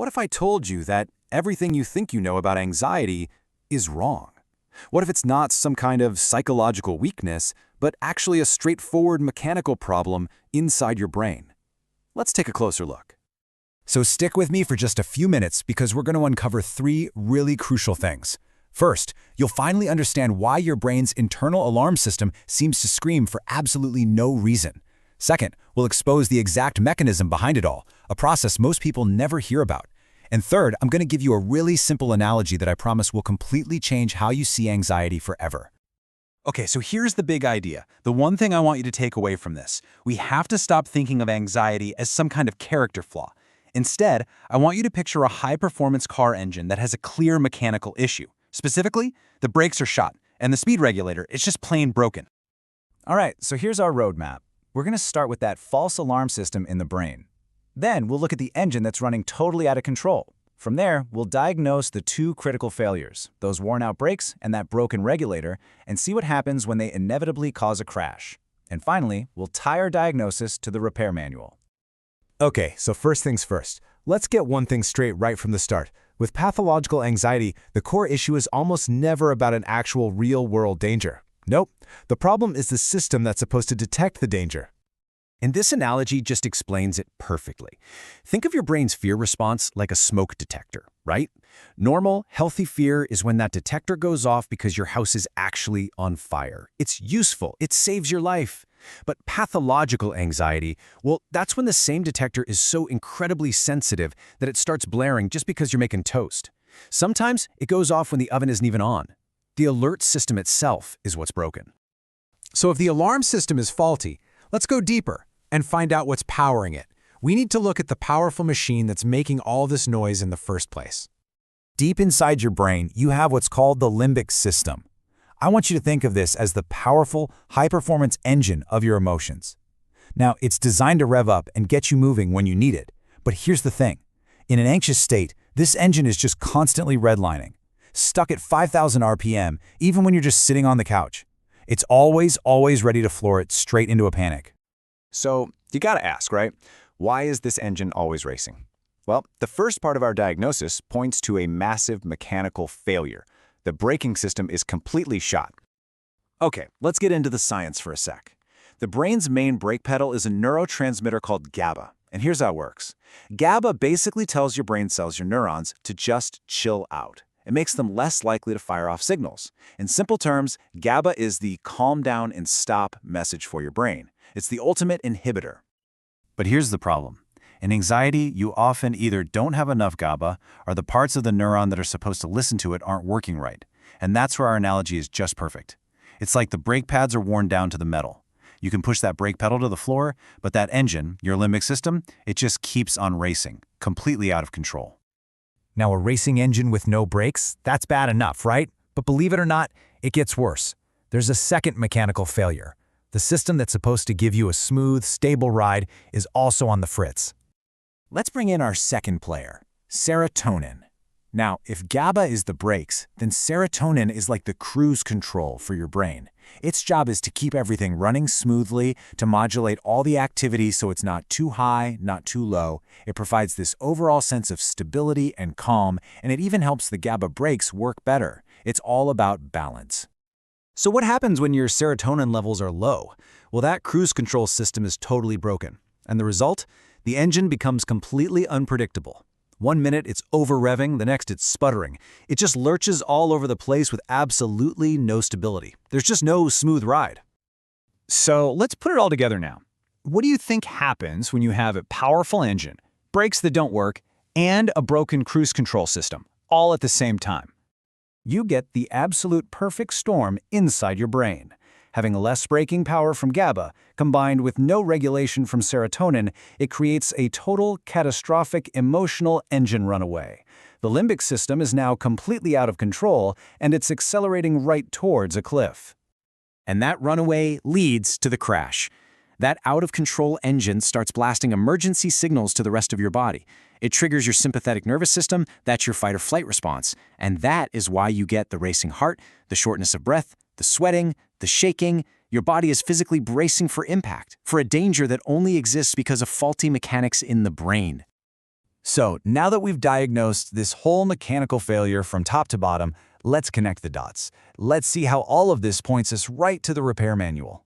What if I told you that everything you think you know about anxiety is wrong? What if it's not some kind of psychological weakness, but actually a straightforward mechanical problem inside your brain? Let's take a closer look. So stick with me for just a few minutes because we're going to uncover three really crucial things. First, you'll finally understand why your brain's internal alarm system seems to scream for absolutely no reason. Second, we'll expose the exact mechanism behind it all, a process most people never hear about. And third, I'm going to give you a really simple analogy that I promise will completely change how you see anxiety forever. Okay, so here's the big idea. The one thing I want you to take away from this. We have to stop thinking of anxiety as some kind of character flaw. Instead, I want you to picture a high-performance car engine that has a clear mechanical issue. Specifically, the brakes are shot, and the speed regulator is just plain broken. All right, so here's our roadmap. We're going to start with that false alarm system in the brain. Then we'll look at the engine that's running totally out of control. From there, we'll diagnose the two critical failures, those worn-out brakes and that broken regulator, and see what happens when they inevitably cause a crash. And finally, we'll tie our diagnosis to the repair manual. Okay, so first things first. Let's get one thing straight right from the start. With pathological anxiety, the core issue is almost never about an actual real-world danger. Nope. The problem is the system that's supposed to detect the danger. And this analogy just explains it perfectly. Think of your brain's fear response like a smoke detector, right? Normal, healthy fear is when that detector goes off because your house is actually on fire. It's useful. It saves your life. But pathological anxiety, well, that's when the same detector is so incredibly sensitive that it starts blaring just because you're making toast. Sometimes it goes off when the oven isn't even on. The alert system itself is what's broken. So if the alarm system is faulty, let's go deeper and find out what's powering it. We need to look at the powerful machine that's making all this noise in the first place. Deep inside your brain, you have what's called the limbic system. I want you to think of this as the powerful, high-performance engine of your emotions. Now, it's designed to rev up and get you moving when you need it. But here's the thing. In an anxious state, this engine is just constantly redlining, stuck at 5,000 RPM, even when you're just sitting on the couch. It's always ready to floor it straight into a panic. So, you gotta ask, right? Why is this engine always racing? Well, the first part of our diagnosis points to a massive mechanical failure. The braking system is completely shot. Okay, let's get into the science for a sec. The brain's main brake pedal is a neurotransmitter called GABA, and here's how it works. GABA basically tells your brain cells, your neurons, to just chill out. It makes them less likely to fire off signals. In simple terms, GABA is the calm down and stop message for your brain. It's the ultimate inhibitor. But here's the problem. In anxiety, you often either don't have enough GABA or the parts of the neuron that are supposed to listen to it aren't working right. And that's where our analogy is just perfect. It's like the brake pads are worn down to the metal. You can push that brake pedal to the floor, but that engine, your limbic system, it just keeps on racing, completely out of control. Now, a racing engine with no brakes, that's bad enough, right? But believe it or not, it gets worse. There's a second mechanical failure. The system that's supposed to give you a smooth, stable ride is also on the fritz. Let's bring in our second player, serotonin. Now, if GABA is the brakes, then serotonin is like the cruise control for your brain. Its job is to keep everything running smoothly, to modulate all the activity so it's not too high, not too low. It provides this overall sense of stability and calm, and it even helps the GABA brakes work better. It's all about balance. So what happens when your serotonin levels are low? Well, that cruise control system is totally broken. And the result? The engine becomes completely unpredictable. One minute it's over-revving, the next it's sputtering. It just lurches all over the place with absolutely no stability. There's just no smooth ride. So let's put it all together now. What do you think happens when you have a powerful engine, brakes that don't work, and a broken cruise control system, all at the same time? You get the absolute perfect storm inside your brain. Having less braking power from GABA, combined with no regulation from serotonin, it creates a total, catastrophic, emotional engine runaway. The limbic system is now completely out of control, and it's accelerating right towards a cliff. And that runaway leads to the crash. That out-of-control engine starts blasting emergency signals to the rest of your body. It triggers your sympathetic nervous system, that's your fight-or-flight response. And that is why you get the racing heart, the shortness of breath, the sweating, the shaking. Your body is physically bracing for impact, for a danger that only exists because of faulty mechanics in the brain. So now that we've diagnosed this whole mechanical failure from top to bottom, let's connect the dots. Let's see how all of this points us right to the repair manual.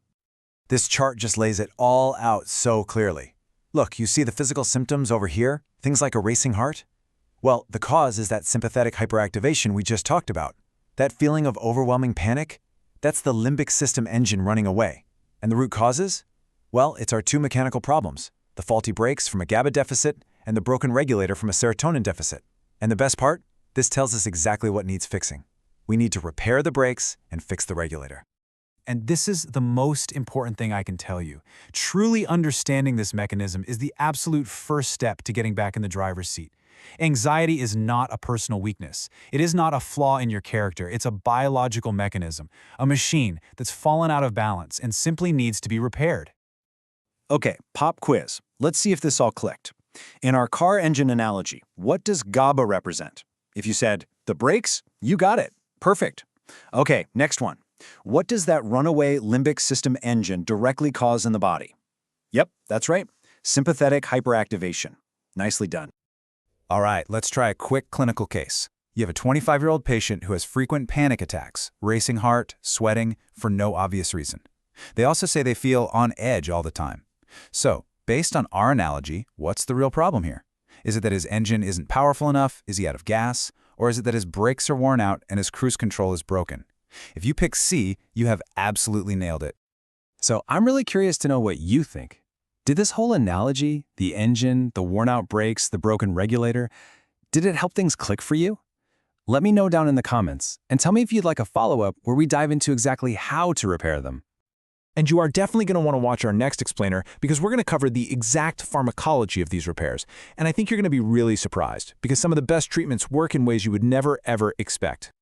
This chart just lays it all out so clearly. Look, you see the physical symptoms over here? Things like a racing heart? Well, the cause is that sympathetic hyperactivation we just talked about. That feeling of overwhelming panic? That's the limbic system engine running away. And the root causes? Well, it's our two mechanical problems, the faulty brakes from a GABA deficit and the broken regulator from a serotonin deficit. And the best part? This tells us exactly what needs fixing. We need to repair the brakes and fix the regulator. And this is the most important thing I can tell you. Truly understanding this mechanism is the absolute first step to getting back in the driver's seat. Anxiety is not a personal weakness. It is not a flaw in your character. It's a biological mechanism, a machine that's fallen out of balance and simply needs to be repaired. Okay, pop quiz. Let's see if this all clicked. In our car engine analogy, what does GABA represent? If you said, the brakes, you got it. Perfect. Okay, next one. What does that runaway limbic system engine directly cause in the body? Yep, that's right. Sympathetic hyperactivation. Nicely done. All right, let's try a quick clinical case. You have a 25-year-old patient who has frequent panic attacks, racing heart, sweating, for no obvious reason. They also say they feel on edge all the time. So, based on our analogy, what's the real problem here? Is it that his engine isn't powerful enough? Is he out of gas? Or is it that his brakes are worn out and his cruise control is broken? If you pick C, you have absolutely nailed it. So I'm really curious to know what you think. Did this whole analogy, the engine, the worn-out brakes, the broken regulator, did it help things click for you? Let me know down in the comments, and tell me if you'd like a follow-up where we dive into exactly how to repair them. And you are definitely going to want to watch our next explainer because we're going to cover the exact pharmacology of these repairs. And I think you're going to be really surprised because some of the best treatments work in ways you would never, ever expect.